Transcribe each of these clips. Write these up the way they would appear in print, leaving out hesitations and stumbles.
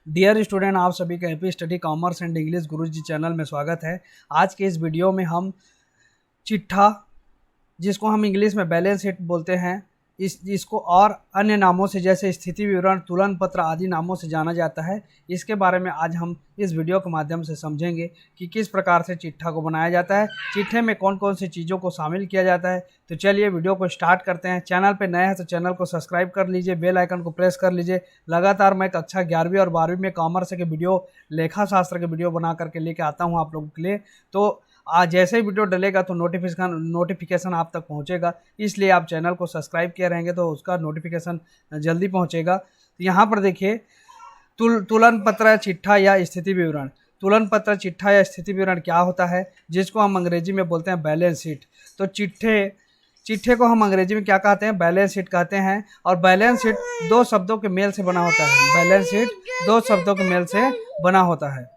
Dear student, आप सभी का AP study commerce and English Guruji channel में स्वागत है। आज के इस वीडियो में हम चिट्ठा, जिसको हम इंग्लिश में बैलेंस शीट बोलते हैं, इसको और अन्य नामों से जैसे स्थिति विवरण, तुलन पत्र आदि नामों से जाना जाता है। इसके बारे में आज हम इस वीडियो के माध्यम से समझेंगे कि किस प्रकार से चिट्ठा को बनाया जाता है, चिट्ठे में कौन कौन सी चीज़ों को शामिल किया जाता है। तो चलिए वीडियो को स्टार्ट करते हैं। चैनल पर नए हैं तो चैनल को सब्सक्राइब कर लीजिए, बेल आइकन को प्रेस कर लीजिए। लगातार मैं कक्षा 11वीं और 12वीं में कॉमर्स के वीडियो, लेखा शास्त्र के वीडियो बना करके लेके आता हूँ आप लोगों के लिए। तो आज जैसे ही वीडियो डलेगा तो नोटिफिकेशन आप तक पहुंचेगा, इसलिए आप चैनल को सब्सक्राइब किए रहेंगे तो उसका नोटिफिकेशन जल्दी पहुंचेगा। तो यहाँ पर देखिए, तुलन पत्र, चिट्ठा या स्थिति विवरण। तुलन पत्र, चिट्ठा या स्थिति विवरण क्या होता है, जिसको हम अंग्रेजी में बोलते हैं बैलेंस शीट। तो चिट्ठे को हम अंग्रेजी में क्या कहते हैं, बैलेंस शीट कहते हैं। और बैलेंस शीट दो शब्दों के मेल से बना होता है। बैलेंस शीट दो शब्दों के मेल से बना होता है।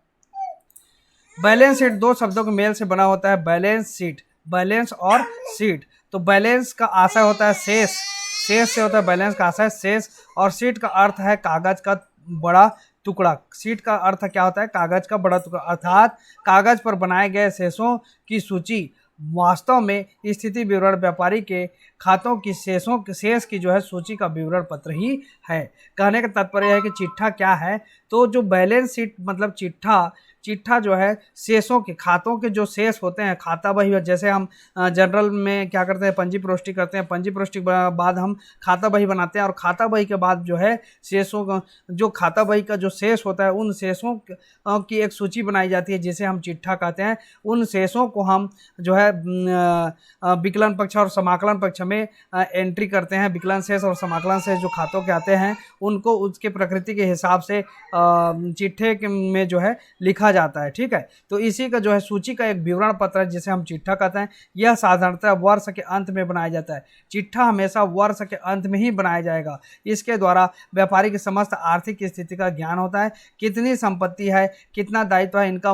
बैलेंस शीट दो शब्दों के मेल से बना होता है। बैलेंस शीट, बैलेंस और शीट। तो बैलेंस का आशय होता है शेष, शेष से होता है बैलेंस का आशय शेष, और शीट का अर्थ है कागज का बड़ा टुकड़ा। शीट का अर्थ क्या होता है, कागज का बड़ा टुकड़ा, अर्थात कागज पर बनाए गए शेषों की सूची। वास्तव में स्थिति विवरण व्यापारी के खातों की शेष की जो है सूची का विवरण पत्र ही है। कहने का तात्पर्य है कि चिट्ठा क्या है, तो जो बैलेंस शीट मतलब चिट्ठा जो है शेषों के, खातों के जो शेष होते हैं, खाता बही। जैसे हम जनरल में क्या करते हैं, पंजी प्रोष्टि करते हैं, पंजी प्रोष्टि के बाद हम खाता बही बनाते हैं, और खाता बही के बाद जो है शेषों का, जो खाता बही का जो शेष होता है, उन शेषों की एक सूची बनाई जाती है, जिसे हम चिट्ठा कहते हैं। उन शेषों को हम जो है विकलन पक्ष और समाकलन पक्ष में एंट्री करते हैं। विकलन शेष और समाकलन शेष जो खातों के आते हैं, उनको उसके प्रकृति के हिसाब से चिट्ठे में जो है लिखा जाता है। ठीक है, तो इसी का जो है सूची का एक विवरण पत्र है, जिसे हम चिट्ठा कहते हैं। यह साधारणतः वर्ष के अंत में बनाया जाता है। चिट्ठा हमेशा वर्ष के अंत में ही बनाया जाएगा। इसके द्वारा व्यापारी की समस्त आर्थिक स्थिति का ज्ञान होता है, कितनी संपत्ति है, कितना दायित्व है, इनका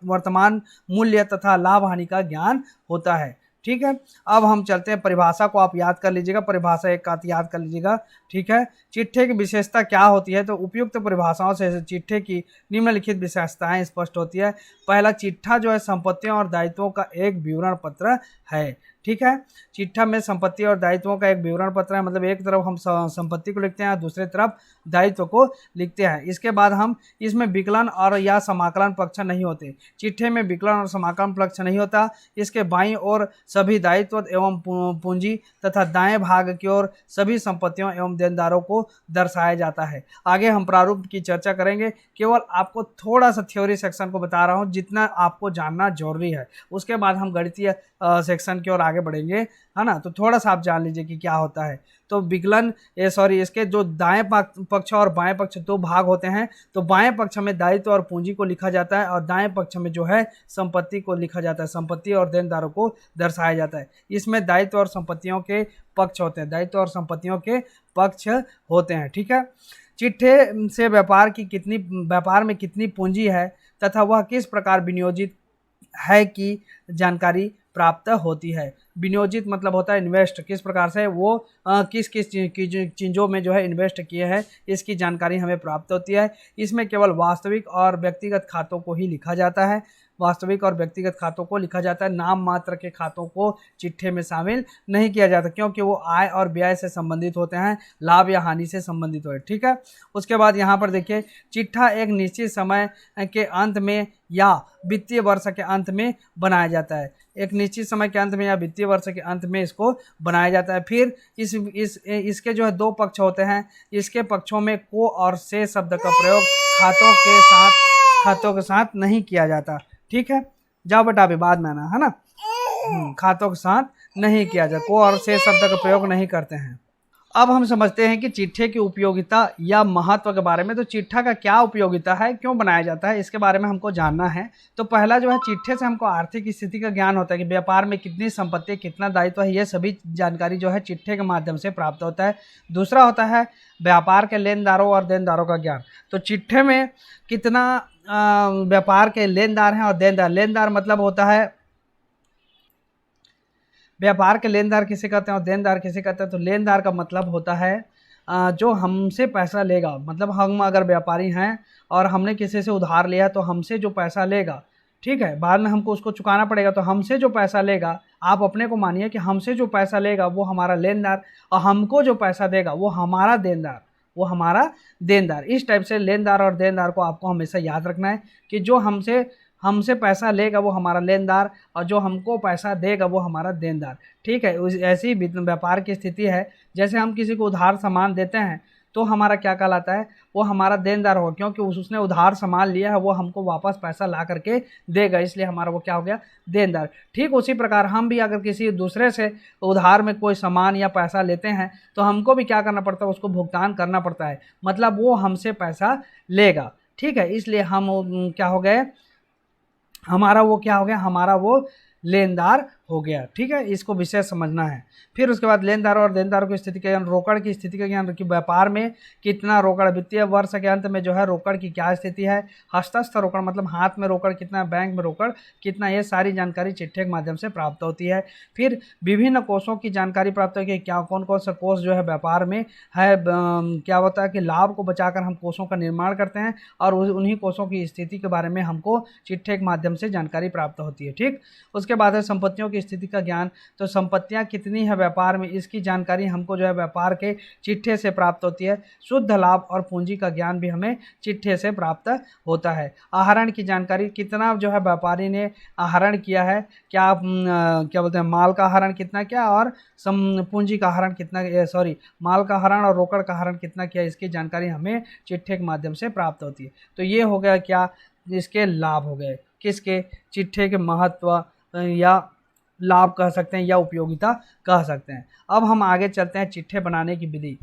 वर्तमान मूल्य तथा लाभ हानि का ज्ञान होता है। ठीक है, अब हम चलते हैं परिभाषा को आप याद कर लीजिएगा, परिभाषा एक का याद कर लीजिएगा। ठीक है, चिट्ठे की विशेषता क्या होती है, तो उपयुक्त परिभाषाओं से चिट्ठे की निम्नलिखित विशेषताएं स्पष्ट होती है। पहला, चिट्ठा जो है संपत्तियों और दायित्वों का एक विवरण पत्र है। ठीक है, चिट्ठा में संपत्ति और दायित्वों का एक विवरण पत्र है, मतलब एक तरफ हम संपत्ति को लिखते हैं और दूसरी तरफ दायित्व को लिखते हैं। इसके बाद हम इसमें विकलन और या समाकलन पक्ष नहीं होते। चिट्ठे में विकलन और समाकलन पक्ष नहीं होता। इसके बाईं ओर सभी दायित्व एवं पूंजी तथा दाएं भाग की ओर सभी संपत्तियों एवं देनदारों को दर्शाया जाता है। आगे हम प्रारूप की चर्चा करेंगे, केवल आपको थोड़ा सा थ्योरी सेक्शन को बता रहा हूँ, जितना आपको जानना जरूरी है। उसके बाद हम गणितीय सेक्शन की ओर आगे बढ़ेंगे, है ना। तो थोड़ा सा आप जान लीजिए कि क्या होता है। तो विकलन इसके जो दाएं पक्ष और बाएं पक्ष दो भाग होते हैं। तो बाएं पक्ष में दायित्व और पूंजी को लिखा जाता है, और दाएं पक्ष में जो है संपत्ति को लिखा जाता है, संपत्ति और देनदारों को दर्शाया जाता है। इसमें दायित्व और संपत्तियों के पक्ष होते हैं, दायित्व और संपत्तियों के पक्ष होते हैं। ठीक है, चिट्ठे से व्यापार में कितनी पूंजी है तथा वह किस प्रकार विनियोजित है की जानकारी प्राप्त होती है। विनियोजित मतलब होता है इन्वेस्ट, किस प्रकार से वो किस किस चीज़ों में जो है इन्वेस्ट किए हैं, इसकी जानकारी हमें प्राप्त होती है। इसमें केवल वास्तविक और व्यक्तिगत खातों को ही लिखा जाता है, वास्तविक और व्यक्तिगत खातों को लिखा जाता है। नाम मात्र के खातों को चिट्ठे में शामिल नहीं किया जाता, क्योंकि वो आय और व्यय से संबंधित होते हैं, लाभ या हानि से संबंधित होते हैं। ठीक है, उसके बाद यहाँ पर देखिए, चिट्ठा एक निश्चित समय के अंत में या वित्तीय वर्ष के अंत में बनाया जाता है। एक निश्चित समय के अंत में या वित्तीय वर्ष के अंत में इसको बनाया जाता है। फिर इसके जो है दो पक्ष होते हैं। इसके पक्षों में को और से शब्द का प्रयोग खातों के साथ नहीं किया जाता। ठीक है, जाओ बेटा अभी बाद में आना, है ना। खातों के साथ नहीं किया जाता, को और से शब्द का प्रयोग नहीं करते हैं। अब हम समझते हैं कि चिट्ठे की उपयोगिता या महत्व के बारे में। तो चिट्ठा का क्या उपयोगिता है, क्यों बनाया जाता है, इसके बारे में हमको जानना है। तो पहला जो है, चिट्ठे से हमको आर्थिक स्थिति का ज्ञान होता है कि व्यापार में कितनी संपत्ति, कितना दायित्व है, ये सभी जानकारी जो है चिट्ठे के माध्यम से प्राप्त होता है। दूसरा होता है व्यापार के लेनदारों और देनदारों का ज्ञान। तो चिट्ठे में कितना व्यापार के लेनदार हैं और देनदार। लेनदार मतलब होता है, व्यापार के लेनदार किसे कहते हैं और देनदार किसे कहते हैं। तो लेनदार का मतलब होता है जो हमसे पैसा लेगा, मतलब हम अगर व्यापारी हैं और हमने किसी से उधार लिया तो हमसे जो पैसा लेगा, ठीक है, बाद में हमको उसको चुकाना पड़ेगा, तो हमसे जो पैसा लेगा, आप अपने को मानिए कि हमसे जो पैसा लेगा वो हमारा लेनदार, और हमको जो पैसा देगा वो हमारा देनदार, वो हमारा देनदार। इस टाइप से लेनदार और देनदार को आपको हमेशा याद रखना है कि जो हमसे हमसे पैसा लेगा वो हमारा लेनदार, और जो हमको पैसा देगा वो हमारा देनदार। ठीक है, ऐसी व्यापार की स्थिति है, जैसे हम किसी को उधार सामान देते हैं तो हमारा क्या कहलाता है, वो हमारा देनदार होगा, क्योंकि उसने उधार सामान लिया है, वो हमको वापस पैसा ला करके देगा, इसलिए हमारा वो क्या हो गया, देनदार। ठीक उसी प्रकार हम भी अगर किसी दूसरे से उधार में कोई सामान या पैसा लेते हैं तो हमको भी क्या करना पड़ता है, उसको भुगतान करना पड़ता है, मतलब वो हमसे पैसा लेगा। ठीक है, इसलिए हम क्या हो गए, हमारा वो क्या हो गया, हमारा वो लेनदार हो गया। ठीक है, इसको विशेष समझना है। फिर उसके बाद लेनदार और देनदार की स्थिति का ज्ञान, रोकड़ की स्थिति का ज्ञान, कि व्यापार में कितना रोकड़, वित्तीय वर्ष के अंत में जो है रोकड़ की क्या स्थिति है, हस्तस्थ रोकड़ मतलब हाथ में रोकड़ कितना, बैंक में रोकड़ कितना, ये सारी जानकारी चिट्ठे के माध्यम से प्राप्त होती है। फिर विभिन्न कोषों की जानकारी प्राप्त होगी, क्या कौन कौन सा कोष जो है व्यापार में है, क्या होता है कि लाभ को बचाकर हम कोषों का निर्माण करते हैं, और उन्हीं कोषों की स्थिति के बारे में हमको चिट्ठे के माध्यम से जानकारी प्राप्त होती है। ठीक, उसके बाद है संपत्तियों की स्थिति का ज्ञान, तो संपत्तियां कितनी है व्यापार में, इसकी जानकारी हमको जो है व्यापार के चिट्ठे से प्राप्त होती है। शुद्ध लाभ और पूंजी का ज्ञान भी हमें चिट्ठे से प्राप्त होता है। आहरण की जानकारी, कितना जो है व्यापारी ने आहरण किया है, क्या बोलते हैं, माल का आहरण कितना किया, और पूंजी का आहरण कितना, माल का आहरण और रोकड़ का आहरण कितना किया, इसकी जानकारी हमें चिट्ठे के माध्यम से प्राप्त होती है। तो ये हो गया क्या, इसके लाभ हो गए, किसके, चिट्ठे के महत्व या लाभ कह सकते हैं, या उपयोगिता कह सकते हैं। अब हम आगे चलते हैं चिट्ठे बनाने की विधि,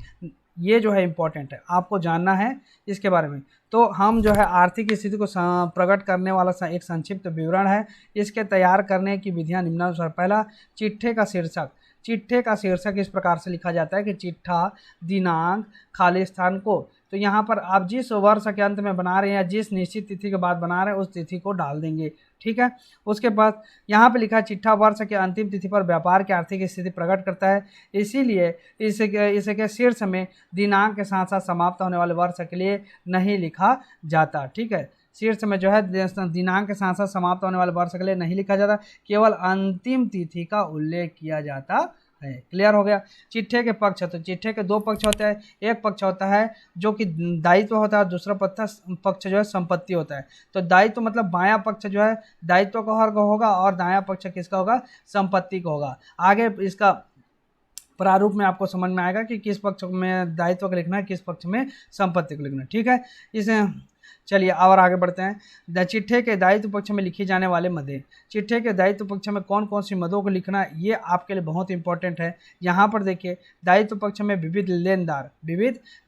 ये जो है इम्पोर्टेंट है, आपको जानना है इसके बारे में। तो हम जो है आर्थिक स्थिति को प्रकट करने वाला एक संक्षिप्त विवरण है, इसके तैयार करने की विधियां निम्नानुसार। पहला, चिट्ठे का शीर्षक। चिट्ठे का शीर्षक इस प्रकार से लिखा जाता है कि चिट्ठा दिनांक खाली स्थान को, तो यहाँ पर आप जिस वर्ष के अंत में बना रहे हैं या जिस निश्चित तिथि के बाद बना रहे हैं उस तिथि को डाल देंगे। ठीक है, उसके बाद यहाँ पे लिखा है चिट्ठा वर्ष के अंतिम तिथि पर व्यापार की आर्थिक स्थिति प्रकट करता है, इसीलिए इसे के शीर्ष में दिनांक के साथ साथ समाप्त होने वाले वर्ष के लिए नहीं लिखा जाता। ठीक है, शीर्ष में जो है दिनांक के साथ साथ समाप्त होने वाले वर्ष के लिए नहीं लिखा जाता, केवल अंतिम तिथि का उल्लेख किया जाता है। क्लियर हो गया। चिट्ठे के पक्ष, तो चिट्ठे के दो पक्ष होते हैं, एक पक्ष होता है जो कि दायित्व होता है, दूसरा पक्ष जो है संपत्ति होता है। तो दायित्व मतलब बायां पक्ष जो है दायित्व का होगा, और दायां पक्ष किसका होगा, संपत्ति का होगा। आगे इसका प्रारूप में आपको समझ में आएगा कि किस पक्ष में दायित्व को लिखना है, किस पक्ष में संपत्ति को लिखना है। ठीक है, इसे चलिए और आगे बढ़ते हैं। चिट्ठे के दायित्व पक्ष में लिखी जाने वाले मदें, चिट्ठे के दायित्व पक्ष में कौन कौन सी मदों को लिखना है, ये आपके लिए बहुत इंपॉर्टेंट है। यहाँ पर देखिए, दायित्व पक्ष में विविध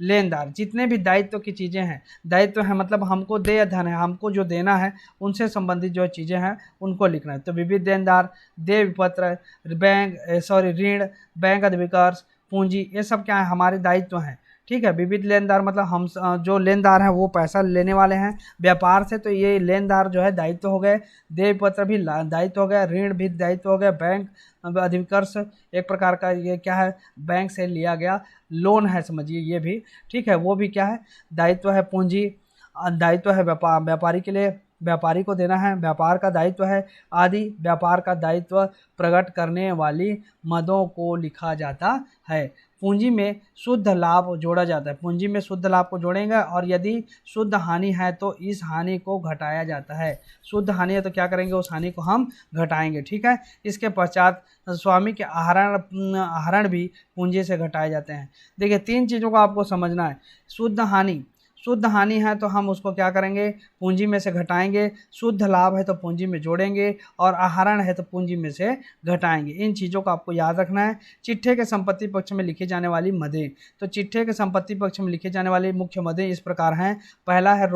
लेनदार जितने भी दायित्व की चीज़ें हैं, दायित्व है मतलब हमको देय धन है, हमको जो देना है उनसे संबंधित जो चीज़ें हैं उनको लिखना है। तो विविध लेनदार, देय विपत्र, ऋण, बैंक अधिविकर्ष, पूंजी, ये सब क्या है, हमारे दायित्व हैं। ठीक है, विविध लेनदार मतलब हम जो लेनदार हैं वो पैसा लेने वाले हैं व्यापार से, तो ये लेनदार जो है दायित्व हो गए। देय पत्र भी दायित्व हो गया, ऋण भी दायित्व हो गया, बैंक अधिविकर्ष एक प्रकार का ये क्या है, बैंक से लिया गया लोन है, समझिए ये भी। ठीक है, वो भी क्या है, दायित्व है। पूंजी दायित्व है व्यापारी के लिए, व्यापारी को देना है, व्यापार का दायित्व है आदि। व्यापार का दायित्व प्रकट करने वाली मदों को लिखा जाता है। पूंजी में शुद्ध लाभ जोड़ा जाता है, पूंजी में शुद्ध लाभ को जोड़ेंगे, और यदि शुद्ध हानि है तो इस हानि को घटाया जाता है। शुद्ध हानि है तो क्या करेंगे, उस हानि को हम घटाएंगे। ठीक है, इसके पश्चात स्वामी के आहरण भी पूंजी से घटाए जाते हैं। देखिए, तीन चीज़ों को आपको समझना है। शुद्ध हानि है तो हम उसको क्या करेंगे, पूंजी में से घटाएंगे। शुद्ध लाभ है तो पूंजी में जोड़ेंगे, और आहरण है तो पूंजी में से घटाएंगे। इन चीज़ों को आपको याद रखना है। चिट्ठे के संपत्ति पक्ष में लिखी जाने वाली मदें, तो चिट्ठे के संपत्ति पक्ष में लिखी जाने वाली मुख्य मदें इस प्रकार हैं। पहला है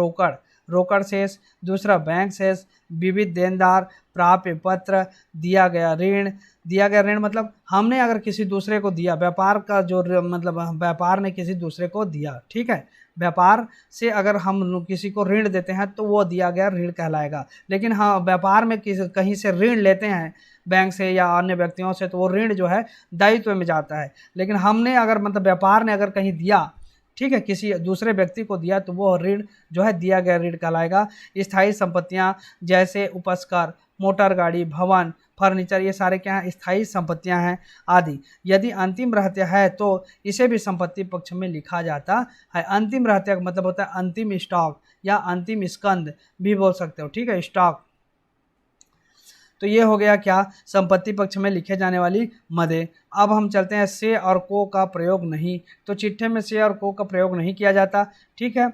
रोकड़ शेष, दूसरा बैंक शेष, विविध देनदार, प्राप्य पत्र, दिया गया ऋण मतलब हमने अगर किसी दूसरे को दिया, व्यापार का जो मतलब व्यापार ने किसी दूसरे को दिया। ठीक है, व्यापार से अगर हम किसी को ऋण देते हैं तो वो दिया गया ऋण कहलाएगा। लेकिन हाँ, व्यापार में कहीं से ऋण लेते हैं बैंक से या अन्य व्यक्तियों से, तो वो ऋण जो है दायित्व में जाता है। लेकिन हमने अगर मतलब व्यापार ने अगर कहीं दिया, ठीक है, किसी दूसरे व्यक्ति को दिया, तो वो ऋण जो है दिया गया ऋण कहलाएगा। स्थायी संपत्तियां जैसे उपस्कर, मोटर गाड़ी, भवन, फर्नीचर, ये सारे क्या हैं, स्थायी संपत्तियां हैं आदि। यदि अंतिम रहत्या है तो इसे भी संपत्ति पक्ष में लिखा जाता है। अंतिम रहत्या का मतलब होता है अंतिम स्टॉक या अंतिम स्कंद भी बोल सकते हो, ठीक है, स्टॉक। तो ये हो गया क्या, संपत्ति पक्ष में लिखे जाने वाली मदें। अब हम चलते हैं से और को का प्रयोग नहीं। तो चिट्ठे में से और को का प्रयोग नहीं किया जाता, ठीक है,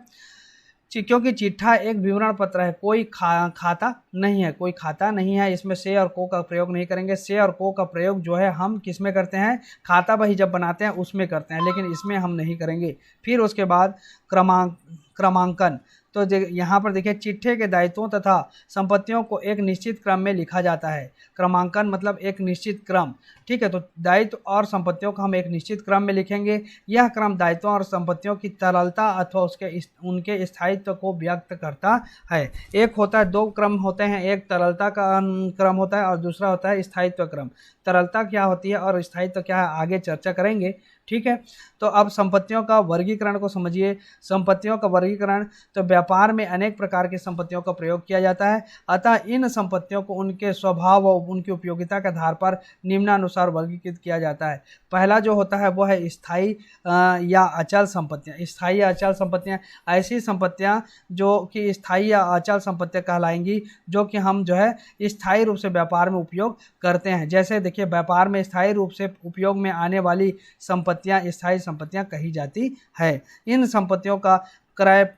क्योंकि चिट्ठा एक विवरण पत्र है, कोई खाता नहीं है, कोई खाता नहीं है, इसमें से और को का प्रयोग नहीं करेंगे। से और को का प्रयोग जो है हम किस में करते हैं, खाता बही जब बनाते हैं उसमें करते हैं, लेकिन इसमें हम नहीं करेंगे। फिर उसके बाद क्रमांकन। तो यहाँ पर देखिए, चिट्ठे के दायित्वों तथा संपत्तियों को एक निश्चित क्रम में लिखा जाता है। क्रमांकन मतलब एक निश्चित क्रम, ठीक है। तो दायित्व और संपत्तियों को हम एक निश्चित क्रम में लिखेंगे। यह क्रम दायित्वों और संपत्तियों की तरलता अथवा उनके स्थायित्व को व्यक्त करता है। एक होता है, दो क्रम होते हैं, एक तरलता का क्रम होता है और दूसरा होता है स्थायित्व क्रम। तरलता क्या होती है और स्थायित्व क्या है, आगे चर्चा करेंगे, ठीक है। तो अब संपत्तियों का वर्गीकरण को समझिए। संपत्तियों का वर्गीकरण, तो व्यापार में अनेक प्रकार की संपत्तियों का प्रयोग किया जाता है, अतः इन संपत्तियों को उनके स्वभाव और उनकी उपयोगिता के आधार पर निम्नानुसार वर्गीकृत किया जाता है। पहला जो होता है वो है स्थायी या अचल संपत्तियां। स्थायी या अचल संपत्तियां ऐसी संपत्तियां जो कि स्थायी या अचल संपत्तियां कहलाएंगी, जो कि हम जो है स्थायी रूप से व्यापार में उपयोग करते हैं। जैसे देखिए, व्यापार में स्थायी रूप से उपयोग में आने वाली संपत्तियां स्थायी संपत्तियां कही जाती है। इन संपत्तियों का क्रय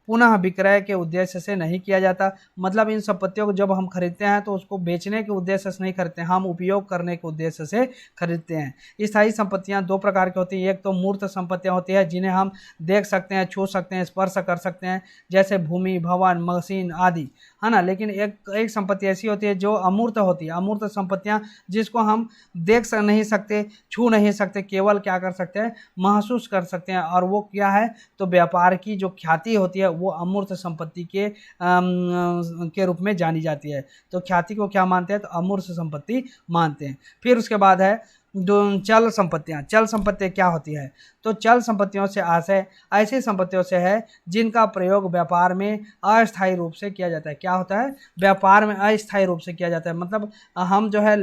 पुनः विक्रय के उद्देश्य से नहीं किया जाता। मतलब इन संपत्तियों को जब हम खरीदते हैं तो उसको बेचने के उद्देश्य से नहीं खरीदते हैं, हम उपयोग करने के उद्देश्य से खरीदते हैं। स्थायी संपत्तियां दो प्रकार की होती हैं। एक तो मूर्त संपत्तियां होती है, जिन्हें हम देख सकते हैं, छू सकते हैं, स्पर्श कर सकते हैं, जैसे भूमि, भवन, मशीन आदि, है ना। लेकिन एक संपत्ति ऐसी होती है जो अमूर्त होती है। अमूर्त संपत्तियां जिसको हम देख नहीं सकते, छू नहीं सकते, केवल क्या कर सकते हैं, महसूस कर सकते हैं। और वो क्या है, तो व्यापार की जो ख्याति होती है वो अमूर्त संपत्ति के रूप में जानी जाती है। तो ख्याति को क्या मानते हैं, तो अमूर्त संपत्ति मानते हैं। फिर उसके बाद है चल संपत्तियां। चल संपत्तियां क्या होती है, तो चल संपत्तियों से आशय ऐसी संपत्तियों से है जिनका प्रयोग व्यापार में अस्थायी रूप से किया जाता है। क्या होता है, व्यापार में अस्थायी रूप से किया जाता है, मतलब हम जो है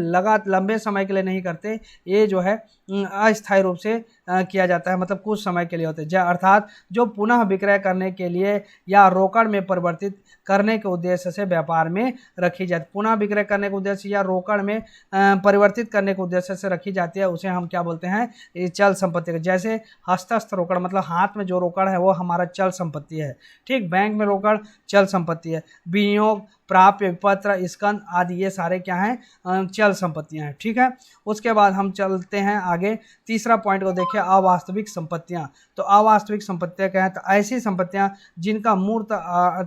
लंबे समय के लिए नहीं करते, ये जो है अस्थायी रूप से किया जाता है, मतलब कुछ समय के लिए होते हैं। अर्थात जो पुनः विक्रय करने के लिए या रोकड़ में परिवर्तित करने के उद्देश्य से व्यापार में रखी जाती, पुनः विक्रय करने के उद्देश्य या रोकड़ में परिवर्तित करने के उद्देश्य से रखी जाती है, उसे हम क्या बोलते हैं, ये चल संपत्ति। जैसे हस्तस्थ रोकड़, मतलब हाथ में जो रोकड़ है वो हमारा चल संपत्ति है, ठीक। बैंक में रोकड़ चल संपत्ति है। विनियोग, प्राप्य, विपत्र, स्कंद आदि ये सारे क्या हैं, चल संपत्तियां हैं, ठीक है। उसके बाद हम चलते हैं आगे, तीसरा पॉइंट को देखिए, अवास्तविक संपत्तियां। तो अवास्तविक संपत्तियां क्या है, तो ऐसी संपत्तियां जिनका मूर्त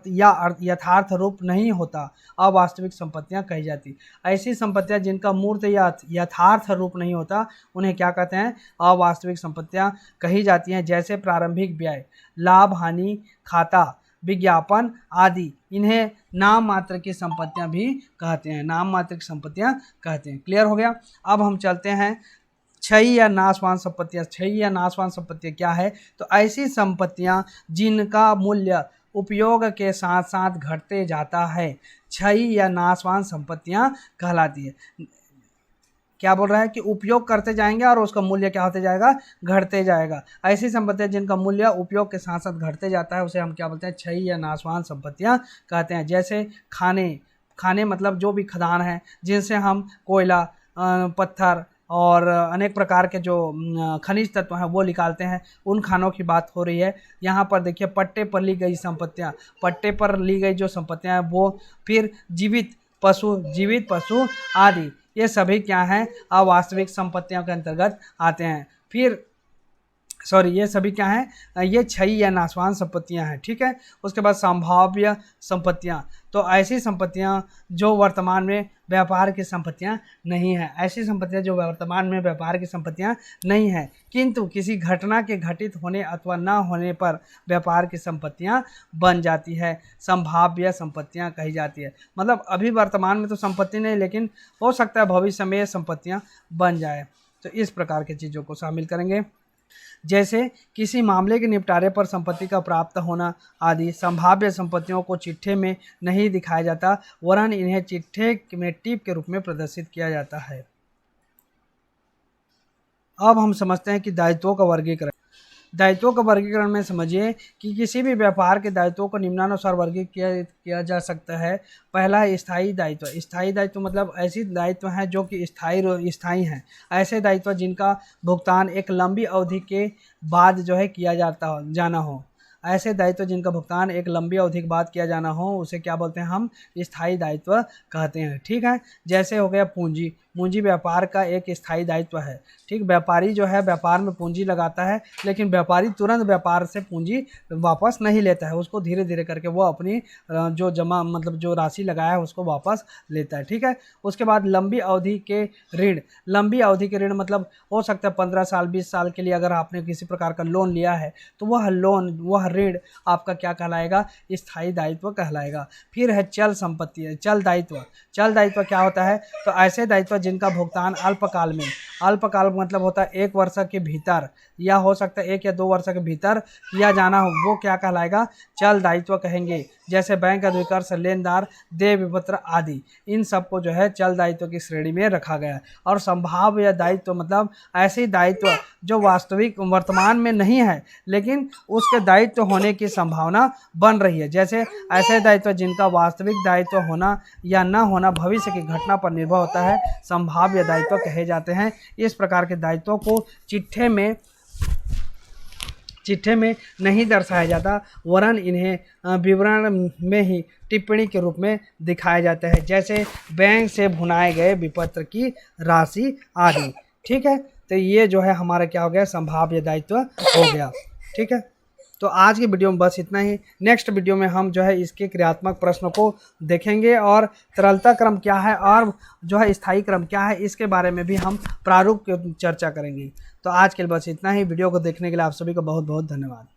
या यथार्थ रूप नहीं होता, अवास्तविक संपत्तियां कही जाती। ऐसी संपत्तियां जिनका मूर्त या यथार्थ रूप नहीं होता, उन्हें क्या कहते हैं, अवास्तविक संपत्तियां कही जाती हैं। जैसे प्रारंभिक व्यय, लाभ हानि खाता, विज्ञापन आदि, इन्हें नाम मात्र की संपत्तियां भी कहते हैं, नाम मात्र की संपत्तियां कहते हैं। क्लियर हो गया। अब हम चलते हैं क्षयी या नाशवान संपत्तियां। क्षयी या नाशवान संपत्तियां क्या है, तो ऐसी संपत्तियां जिनका मूल्य उपयोग के साथ साथ घटते जाता है, क्षयी या नाशवान संपत्तियां कहलाती है। क्या बोल रहा है कि उपयोग करते जाएंगे और उसका मूल्य क्या होते जाएगा, घटते जाएगा। ऐसी संपत्तियां जिनका मूल्य उपयोग के साथ साथ घटते जाता है, उसे हम क्या बोलते हैं, क्षयी या नाशवान संपत्तियां कहते हैं। जैसे खाने मतलब जो भी खदान है जिनसे हम कोयला, पत्थर और अनेक प्रकार के जो खनिज तत्व हैं वो निकालते हैं, उन खानों की बात हो रही है। यहाँ पर देखिए, पट्टे पर ली गई संपत्तियाँ, पट्टे पर ली गई जो संपत्तियाँ हैं वो, फिर जीवित पशु आदि, ये सभी क्या हैं, अवास्तविक संपत्तियों के अंतर्गत आते हैं। फिर सॉरी, ये सभी क्या हैं, ये क्षयी या नाशवान संपत्तियां हैं। ठीक है। उसके बाद संभाव्य संपत्तियां, तो ऐसी संपत्तियां जो वर्तमान में व्यापार की संपत्तियां नहीं हैं, ऐसी संपत्तियां जो वर्तमान में व्यापार की संपत्तियां नहीं हैं किंतु किसी घटना के घटित होने अथवा न होने पर व्यापार की संपत्तियां बन जाती है, संभाव्य संपत्तियां कही जाती है। मतलब अभी वर्तमान में तो संपत्ति नहीं, लेकिन हो सकता है भविष्य में संपत्तियां बन जाए। तो इस प्रकार की चीज़ों को शामिल करेंगे, जैसे किसी मामले के निपटारे पर संपत्ति का प्राप्त होना आदि। संभाव्य संपत्तियों को चिट्ठे में नहीं दिखाया जाता, वरन इन्हें चिट्ठे में टिप के रूप में प्रदर्शित किया जाता है। अब हम समझते हैं कि दायित्वों का वर्गीकरण। दायित्वों का वर्गीकरण में समझिए कि किसी भी व्यापार के दायित्वों को निम्नानुसार वर्गीकृत किया जा सकता है। पहला है स्थायी दायित्व। स्थायी दायित्व मतलब ऐसी दायित्व हैं जो कि स्थायी हैं। ऐसे दायित्व जिनका भुगतान एक लंबी अवधि के बाद जो है किया जाना हो। ऐसे दायित्व जिनका भुगतान एक लंबी अवधि के बाद किया जाना हो उसे क्या बोलते हैं, हम स्थायी दायित्व कहते हैं। ठीक है। जैसे हो गया पूंजी। पूंजी व्यापार का एक स्थायी दायित्व है। ठीक, व्यापारी जो है व्यापार में पूंजी लगाता है, लेकिन व्यापारी तुरंत व्यापार से पूंजी वापस नहीं लेता है, उसको धीरे धीरे करके वो अपनी जो जमा मतलब जो राशि लगाया है उसको वापस लेता है। ठीक है। उसके बाद लंबी अवधि के ऋण। लंबी अवधि के ऋण मतलब हो सकता है 15 साल 20 साल के लिए अगर आपने किसी प्रकार का लोन लिया है तो वह ऋण आपका क्या कहलाएगा, स्थायी दायित्व कहलाएगा। फिर है चल संपत्ति, चल दायित्व। चल दायित्व क्या होता है, तो ऐसे दायित्व जिनका भुगतान अल्पकाल में, अल्पकाल मतलब होता है 1 वर्ष के भीतर या हो सकता है 1 या 2 वर्ष के भीतर किया जाना हो, वो क्या कहलाएगा, चल दायित्व कहेंगे। जैसे बैंक अधिकर्ष, लेनदार, देय विपत्र आदि, इन सबको जो है चल दायित्व की श्रेणी में रखा गया है। और संभाव्य दायित्व मतलब ऐसे दायित्व जो वास्तविक वर्तमान में नहीं है लेकिन उसके दायित्व होने की संभावना बन रही है। जैसे ऐसे दायित्व जिनका वास्तविक दायित्व होना या न होना भविष्य की घटना पर निर्भर होता है, संभाव्य दायित्व कहे जाते हैं। इस प्रकार के दायित्वों को चिट्ठे में नहीं दर्शाया जाता, वरन इन्हें विवरण में ही टिप्पणी के रूप में दिखाया जाता है, जैसे बैंक से भुनाए गए विपत्र की राशि आदि। ठीक है। तो ये जो है हमारा क्या हो गया, संभाव्य दायित्व हो गया। ठीक है। तो आज की वीडियो में बस इतना ही। नेक्स्ट वीडियो में हम जो है इसके क्रियात्मक प्रश्नों को देखेंगे और तरलता क्रम क्या है और जो है स्थायी क्रम क्या है, इसके बारे में भी हम प्रारूप की चर्चा करेंगे। तो आज के लिए बस इतना ही। वीडियो को देखने के लिए आप सभी को बहुत बहुत धन्यवाद।